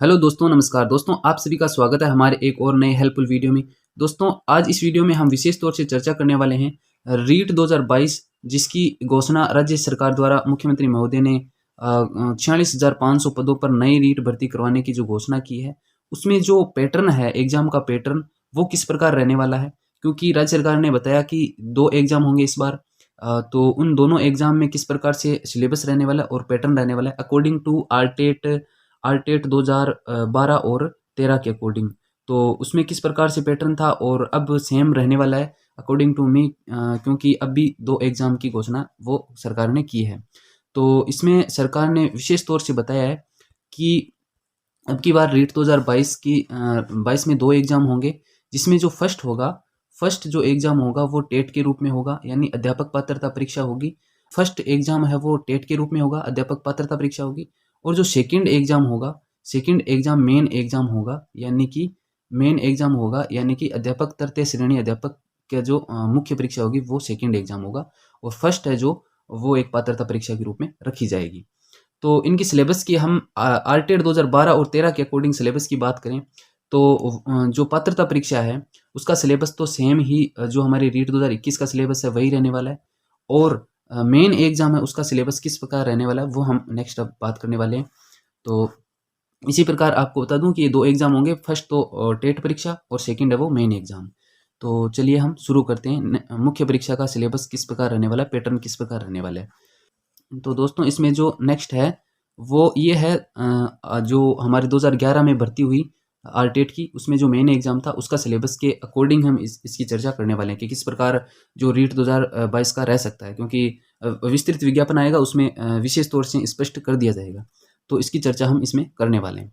Hello दोस्तों, नमस्कार दोस्तों। आप सभी का स्वागत है हमारे एक और नए हेल्पफुल वीडियो में। दोस्तों, आज इस वीडियो में हम विशेष तौर से चर्चा करने वाले हैं रीट 2022, जिसकी घोषणा राज्य सरकार द्वारा मुख्यमंत्री महोदय ने 46,500 पदों पर नई रीट भर्ती करवाने की जो घोषणा की है, उसमें जो पैटर्न है एग्जाम का पैटर्न, वो किस प्रकार रहने वाला है। क्योंकि राज्य सरकार ने बताया कि 2 एग्जाम होंगे इस बार। तो उन दोनों एग्जाम में किस प्रकार से सिलेबस रहने वाला है और पैटर्न रहने वाला है अकॉर्डिंग टू आरटेट 2012 और 13 के अकॉर्डिंग। तो उसमें किस प्रकार से पैटर्न था और अब सेम रहने वाला है अकॉर्डिंग टू मी, क्योंकि अब भी 2 एग्जाम की घोषणा वो सरकार ने की है। तो इसमें सरकार ने विशेष तौर से बताया है कि अब की बार रीट 2022 की 22 में 2 एग्जाम होंगे, जिसमें जो फर्स्ट जो एग्जाम होगा वो टेट के रूप में होगा, यानी अध्यापक पात्रता परीक्षा होगी। फर्स्ट एग्जाम है वो टेट के रूप में होगा, अध्यापक पात्रता परीक्षा होगी। और जो सेकंड एग्जाम मेन एग्जाम होगा, यानी कि अध्यापक तृतीय श्रेणी अध्यापक का जो मुख्य परीक्षा होगी वो सेकंड एग्जाम होगा। और फर्स्ट है जो वो एक पात्रता परीक्षा के रूप में रखी जाएगी। तो इनकी सिलेबस की हम आरटेट 2012 और 13 के अकॉर्डिंग सिलेबस की बात करें तो जो पात्रता परीक्षा है उसका सिलेबस तो सेम ही जो हमारी रीट 2021 का सिलेबस है वही रहने वाला है। और मेन एग्जाम है उसका सिलेबस किस प्रकार रहने वाला है वो हम नेक्स्ट अब बात करने वाले हैं। तो इसी प्रकार आपको बता दूं कि ये 2 एग्जाम होंगे, फर्स्ट तो टेट परीक्षा और सेकंड है वो मेन एग्जाम। तो चलिए हम शुरू करते हैं। मुख्य परीक्षा का सिलेबस किस प्रकार रहने वाला है, पैटर्न किस प्रकार रहने वाला है। तो दोस्तों, इसमें जो नेक्स्ट है वो ये है जो हमारे 2011 में भर्ती हुई आरटेट की, उसमें जो मेन एग्जाम था उसका सिलेबस के अकॉर्डिंग हम इसकी चर्चा करने वाले हैं कि किस प्रकार जो रीट 2022 का रह सकता है। क्योंकि विस्तृत विज्ञापन आएगा, उसमें विशेष तौर से स्पष्ट कर दिया जाएगा। तो इसकी चर्चा हम इसमें करने वाले हैं।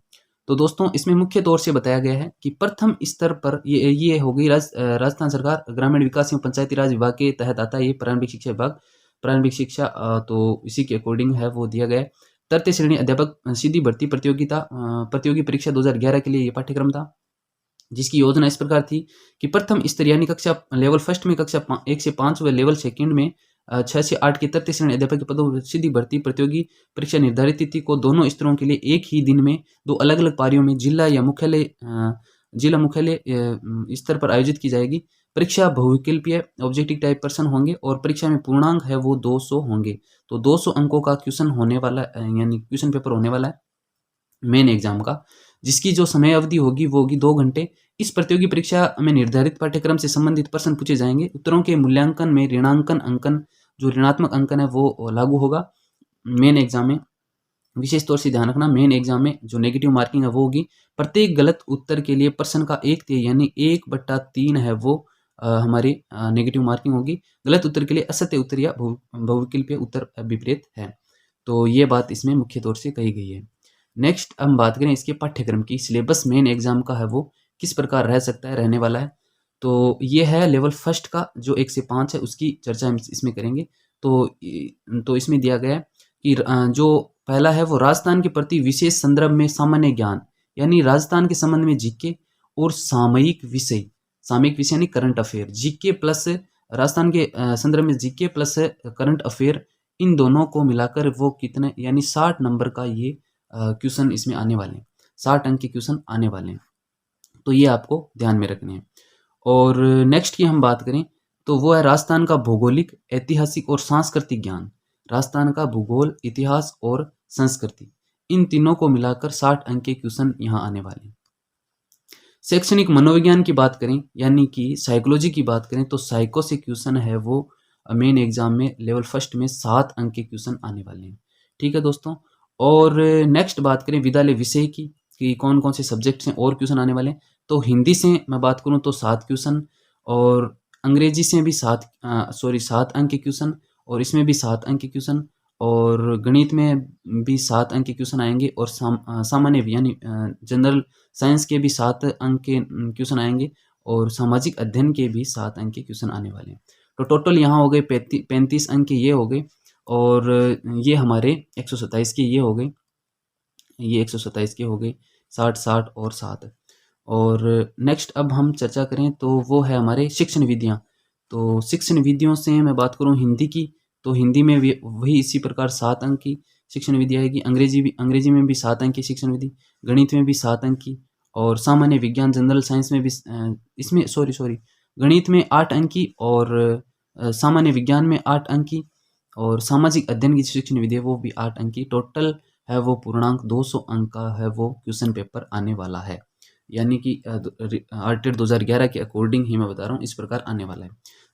तो दोस्तों, इसमें मुख्य तौर से बताया गया है कि प्रथम स्तर पर ये हो गई राजस्थान सरकार ग्रामीण विकास एवं पंचायती राज विभाग के तहत आता है ये प्रारंभिक शिक्षा विभाग। प्रारंभिक शिक्षा तो इसी के अकॉर्डिंग है वो दिया गया है। तृतीय श्रेणी अध्यापक सीधी भर्ती प्रतियोगी परीक्षा 2011 के लिए ये पाठ्यक्रम था, जिसकी योजना इस प्रकार थी कि प्रथम स्तर यानी कक्षा लेवल फर्स्ट में कक्षा 1 से 5 व लेवल सेकंड में 6 से 8 की तृतीय श्रेणी अध्यापक के पदों पर सीधी भर्ती प्रतियोगी परीक्षा निर्धारित तिथि को दोनों स्तरों के लिए एक ही दिन में 2 अलग अलग पारियों में जिला मुख्यालय स्तर पर आयोजित की जाएगी। परीक्षा बहुविकल्पीय ऑब्जेक्टिव टाइप प्रश्न होंगे और परीक्षा में पूर्णांक है वो 200 होंगे। तो 200 अंकों का क्वेश्चन होने वाला यानी क्वेश्चन पेपर होने वाला है मेन एग्जाम का, जिसकी जो समय अवधि होगी वो होगी 2 घंटे। इस प्रतियोगी परीक्षा में निर्धारित पाठ्यक्रम से संबंधित प्रश्न पूछे जाएंगे। उत्तरों के मूल्यांकन में ऋणांकन अंकन, जो ऋणात्मक अंकन है वो लागू होगा मेन एग्जाम में। विशेष तौर से ध्यान रखना, मेन एग्जाम में जो नेगेटिव मार्किंग है वो होगी प्रत्येक गलत उत्तर के लिए प्रश्न का 1/3 यानी 1/3 है वो हमारी नेगेटिव मार्किंग होगी। गलत उत्तर के लिए असत्य उत्तर या बहुविकल्पीय उत्तर विपरीत है। तो ये बात इसमें मुख्य तौर से कही गई है। नेक्स्ट हम बात करें इसके पाठ्यक्रम की। सिलेबस मेन एग्जाम का है वो किस प्रकार रह सकता है, रहने वाला है। तो ये है लेवल फर्स्ट का जो 1 से 5 है उसकी चर्चा हम इसमें करेंगे। तो इसमें दिया गया है कि जो पहला है वो राजस्थान के प्रति विशेष संदर्भ में सामान्य ज्ञान, यानी राजस्थान के संबंध में जीके और सामयिक विषय यानी current affair. GK plus Rajasthan के संदर्भ में जीके प्लस करंट अफेयर, इन दोनों को मिलाकर वो कितने यानी 60 नंबर का ये क्वेश्चन इसमें आने वाले हैं। 60 अंक के क्वेश्चन आने वाले हैं। तो ये आपको ध्यान में रखने हैं। और नेक्स्ट की हम बात करें तो वो है राजस्थान का भौगोलिक, ऐतिहासिक और सांस्कृतिक ज्ञान। राजस्थान का भूगोल, इतिहास और संस्कृति, इन तीनों को मिलाकर 60 अंक के क्वेश्चन यहाँ आने वाले हैं। शैक्षणिक मनोविज्ञान की बात करें यानी कि साइकोलॉजी की बात करें तो साइको से क्वेश्चन है वो मेन एग्जाम में लेवल फर्स्ट में 7 अंक के क्वेश्चन आने वाले हैं। ठीक है दोस्तों। और नेक्स्ट बात करें विद्यालय विषय की कि कौन कौन से सब्जेक्ट्स हैं और क्वेश्चन आने वाले हैं। तो हिंदी से मैं बात करूं तो 7 क्वेश्चन, और अंग्रेजी से भी 7 अंक के क्वेश्चन, और इसमें भी 7 अंक के क्वेश्चन, और गणित में भी 7 अंक के क्वेश्चन आएंगे, और सामान्य यानी जनरल साइंस के भी 7 अंक के क्वेश्चन आएंगे, और सामाजिक अध्ययन के भी 7 अंक के क्वेश्चन आने वाले हैं। तो टोटल यहाँ हो गए 35 अंक के ये हो गए, और ये हमारे 127 के ये हो गए, ये 127 के हो गए 60 60 और 7। और नेक्स्ट अब हम चर्चा करें तो वो है हमारे शिक्षण विधियाँ। तो शिक्षण विधियों से मैं बात करूँ हिंदी की, तो हिंदी में भी वही इसी प्रकार 7 अंक की शिक्षण विधि आएगी। अंग्रेजी में भी 7 अंक की शिक्षण विधि, गणित में भी 7 अंक की, और सामान्य विज्ञान जनरल साइंस में भी इसमें सॉरी गणित में 8 अंक की, और सामान्य विज्ञान में 8 अंक की, और सामाजिक अध्ययन की शिक्षण विधि है वो भी 8 अंक की। टोटल है वो पूर्णांक 200 अंक का है वो क्वेश्चन पेपर आने वाला है, यानी कि आरटेट 2011 के अकॉर्डिंग ही मैं बता रहा हूँ, इस प्रकार आने वाला है।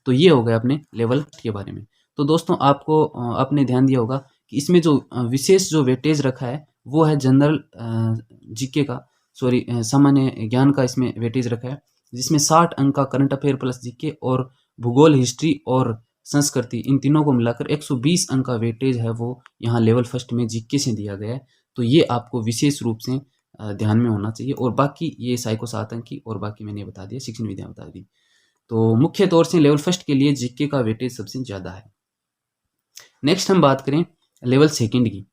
तो ये हो गया अपने लेवल के बारे में। तो दोस्तों आपको आपने ध्यान दिया होगा कि इसमें जो विशेष जो वेटेज रखा है वो है जनरल जीके का, सॉरी सामान्य ज्ञान का इसमें वेटेज रखा है, जिसमें 60 अंक का करंट अफेयर प्लस जीके और भूगोल, हिस्ट्री और संस्कृति, इन तीनों को मिलाकर 120 अंक का वेटेज है वो यहाँ लेवल फर्स्ट में जीके से दिया गया है। तो ये आपको विशेष रूप से ध्यान में होना चाहिए। और बाकी ये साइको 7 अंक की, और बाकी मैंने बता दिया, शिक्षण विधियाँ बता दी। तो मुख्य तौर से लेवल फर्स्ट के लिए जीके का वेटेज सबसे ज़्यादा है। नेक्स्ट हम बात करें लेवल सेकंड की।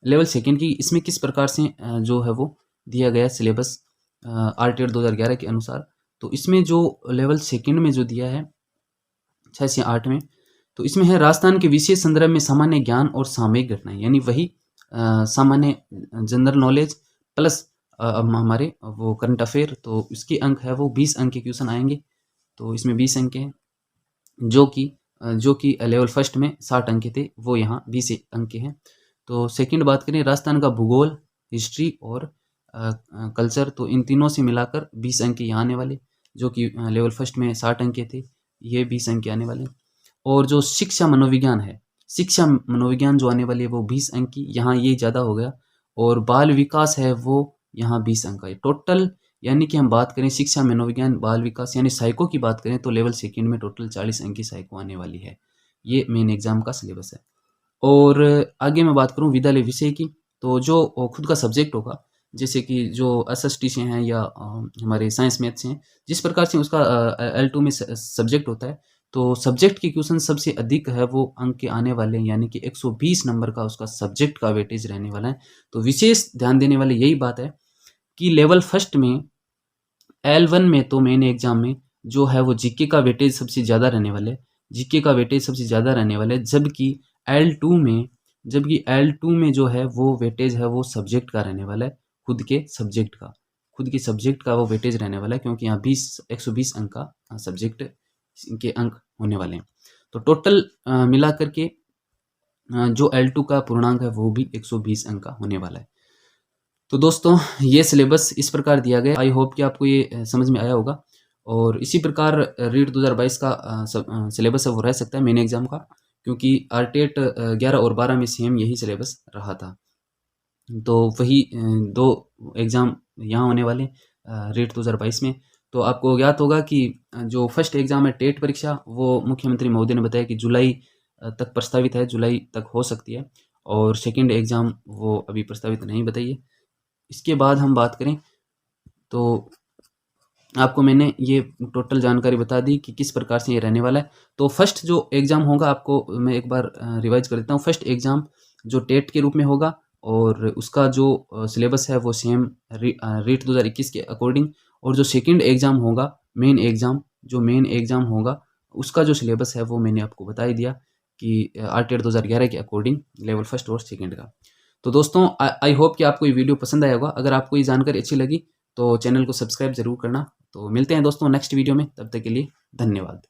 लेवल सेकंड की इसमें किस प्रकार से जो है वो दिया गया सिलेबस आरटीआर 2011 के अनुसार। तो इसमें जो लेवल सेकंड में जो दिया है 6 से 8 में, तो इसमें है राजस्थान के विशेष संदर्भ में सामान्य ज्ञान और सामयिक घटनाएं, यानी वही सामान्य जनरल नॉलेज प्लस हमारे वो करंट अफेयर। तो इसके अंक है वो 20 अंक के क्वेश्चन आएंगे। तो इसमें 20 अंक हैं, जो कि लेवल फर्स्ट में 60 अंक के थे, वो यहाँ 20 अंक के हैं। तो सेकंड बात करें राजस्थान का भूगोल, हिस्ट्री और कल्चर, तो इन तीनों से मिलाकर 20 अंक यहाँ आने वाले, जो कि लेवल फर्स्ट में 60 अंक के थे, ये 20 अंक के आने वाले। और जो शिक्षा मनोविज्ञान है, शिक्षा मनोविज्ञान जो आने वाली है वो 20 अंक की, यहाँ ये ज़्यादा हो गया। और बाल विकास है वो यहाँ 20 अंक का है टोटल। यानी कि हम बात करें शिक्षा मनोविज्ञान बाल विकास यानी साइको की बात करें तो लेवल सेकंड में टोटल 40 अंक की साइको आने वाली है। ये मेन एग्जाम का सिलेबस है। और आगे मैं बात करूं विद्यालय विषय की, तो जो खुद का सब्जेक्ट होगा, जैसे कि जो एसएसटी से हैं या हमारे साइंस मैथ से हैं, जिस प्रकार से उसका L2 में सब्जेक्ट होता है, तो सब्जेक्ट के क्वेश्चन सबसे अधिक है वो अंक के आने वाले हैं, यानी कि 120 नंबर का उसका सब्जेक्ट का वेटेज रहने वाला है। तो विशेष ध्यान देने वाली यही बात है कि लेवल फर्स्ट में L1 में तो मेन एग्जाम में जो है वो जीके का वेटेज सबसे ज़्यादा रहने वाले है, जीके का वेटेज सबसे ज़्यादा रहने वाला है, जबकि L2 में जो है वो वेटेज है वो सब्जेक्ट का रहने वाला है, खुद के सब्जेक्ट का वो वेटेज रहने वाला है, क्योंकि यहाँ 120 अंक का सब्जेक्ट के अंक होने वाले हैं। तो टोटल मिला करके जो L2 का पूर्णांक है वो भी 120 अंक का होने वाला है। तो दोस्तों ये सिलेबस इस प्रकार दिया गया, आई होप कि आपको ये समझ में आया होगा। और इसी प्रकार रीट 2022 का सिलेबस है वो रह सकता है मेन एग्जाम का, क्योंकि आरटेट 11 और 12 में सेम यही सिलेबस रहा था। तो वही 2 एग्ज़ाम यहाँ होने वाले रीट 2022 में। तो आपको ज्ञात होगा कि जो फर्स्ट एग्ज़ाम है टेट परीक्षा, वो मुख्यमंत्री महोदय ने बताया कि जुलाई तक प्रस्तावित है, जुलाई तक हो सकती है। और सेकेंड एग्ज़ाम वो अभी प्रस्तावित नहीं बताई है। इसके बाद हम बात करें तो आपको मैंने ये टोटल जानकारी बता दी कि किस प्रकार से ये रहने वाला है। तो फर्स्ट जो एग्ज़ाम होगा, आपको मैं एक बार रिवाइज कर देता हूँ। फर्स्ट एग्ज़ाम जो टेट के रूप में होगा, और उसका जो सिलेबस है वो सेम रीट 2021 के अकॉर्डिंग। और जो सेकंड एग्ज़ाम होगा, मेन एग्ज़ाम होगा, उसका जो सिलेबस है वो मैंने आपको बता ही दिया कि आरटीआर 2011 के अकॉर्डिंग लेवल फर्स्ट और सेकेंड का। तो दोस्तों आई होप कि आपको ये वीडियो पसंद आया होगा। अगर आपको ये जानकारी अच्छी लगी तो चैनल को सब्सक्राइब जरूर करना। तो मिलते हैं दोस्तों नेक्स्ट वीडियो में, तब तक के लिए धन्यवाद।